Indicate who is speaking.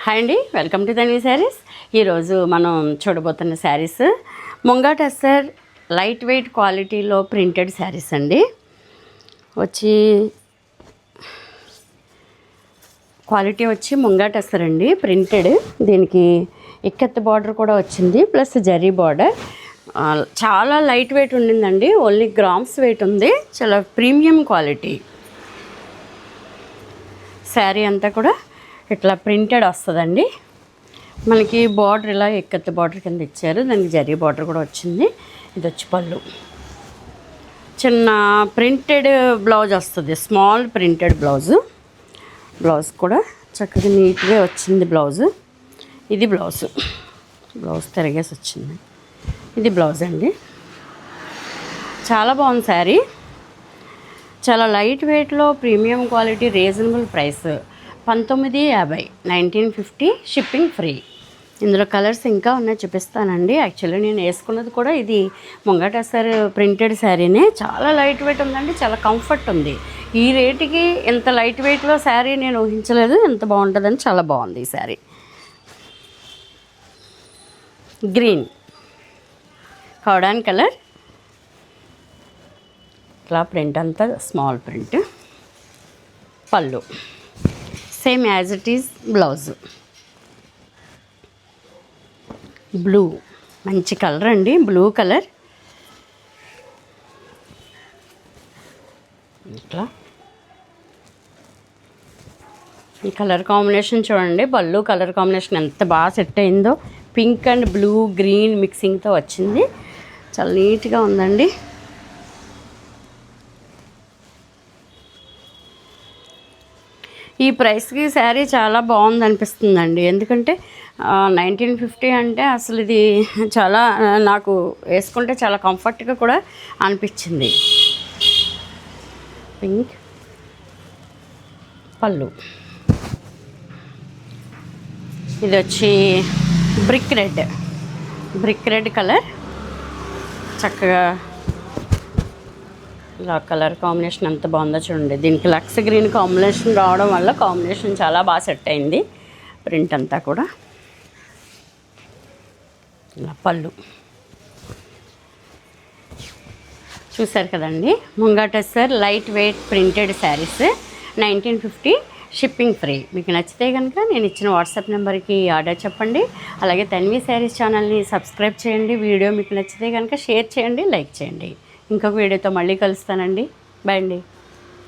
Speaker 1: Hi అండి, welcome to Tanvi saris. ఈరోజు మనం చూడబోతున్న శారీస్ ముంగా టస్సర్ లైట్ వెయిట్ క్వాలిటీలో ప్రింటెడ్ శారీస్ అండి. క్వాలిటీ వచ్చి ముంగా టస్సర్ అండి, ప్రింటెడ్. దీనికి ఇక్కత్ బార్డర్ కూడా వచ్చింది, ప్లస్ జరీ బార్డర్. చాలా లైట్ వెయిట్ ఉండిందండి, ఓన్లీ గ్రామ్స్ వెయిట్ ఉంది. చాలా ప్రీమియం క్వాలిటీ శారీ అంతా కూడా ఇట్లా ప్రింటెడ్ వస్తుందండి. మనకి బార్డర్ ఇలా ఎక్కత్త బార్డర్ కింద ఇచ్చారు, దానికి జరీ బార్డర్ కూడా వచ్చింది. ఇది వచ్చి పళ్ళు, చిన్న ప్రింటెడ్ బ్లౌజ్ వస్తుంది, స్మాల్ ప్రింటెడ్ బ్లౌజ్ కూడా చక్కగా నీట్గా వచ్చింది బ్లౌజు. ఇది బ్లౌజ్ తిరిగేసి వచ్చింది. ఇది బ్లౌజ్ అండి. చాలా బాగుంది శారీ, చాలా లైట్ వెయిట్లో premium quality, reasonable price. 1950, 1950 shipping free. ఇందులో కలర్స్ ఇంకా ఉన్నాయి, చూపిస్తానండి. యాక్చువల్లీ నేను వేసుకున్నది కూడా ఇది ముంగా టస్సర్ ప్రింటెడ్ శారీనే. చాలా లైట్ వెయిట్ ఉందండి, చాలా కంఫర్ట్ ఉంది. ఈ రేటుకి ఇంత లైట్ వెయిట్లో శారీ నేను ఊహించలేదు, ఎంత బాగుంటుందని. చాలా బాగుంది ఈ శారీ. గ్రీన్ కౌడాన్ కలర్, ఇట్లా ప్రింట్ అంతా స్మాల్ ప్రింట్. పళ్ళు same as it is. Blouse blue, మంచి కలర్ అండి, బ్లూ కలర్. ఇట్లా ఈ కలర్ కాంబినేషన్ చూడండి, పళ్ళు కలర్ కాంబినేషన్ ఎంత బాగా సెట్ అయిందో. పింక్ అండ్ బ్లూ గ్రీన్ మిక్సింగ్తో వచ్చింది, చాలా నీట్గా ఉందండి. ఈ ప్రైస్కి శారీ చాలా బాగుంది అనిపిస్తుందండి. ఎందుకంటే 1950 అంటే అసలు ఇది చాలా, నాకు వేసుకుంటే చాలా కంఫర్ట్గా కూడా అనిపించింది. పింక్ పళ్ళు, ఇది వచ్చి బ్రిక్ రెడ్ కలర్. చక్కగా ఇలా కలర్ కాంబినేషన్ ఎంత బాగుందో చూడండి. దీనికి లక్స్ గ్రీన్ కాంబినేషన్ రావడం వల్ల కాంబినేషన్ చాలా బాగా సెట్ అయింది. ప్రింట్ అంతా కూడా ఇలా పళ్ళు చూసారు కదండి. Munga tussar light weight printed saris 1950 shipping free. మీకు నచ్చితే కనుక నేను ఇచ్చిన వాట్సాప్ నెంబర్కి ఆర్డర్ చెప్పండి. అలాగే తన్వి శారీస్ ఛానల్ని సబ్స్క్రైబ్ చేయండి. వీడియో మీకు నచ్చితే కనుక షేర్ చేయండి, లైక్ చేయండి. ఇంకొక వీడియోతో మళ్ళీ కలుస్తానండి. బాయ్ అండి.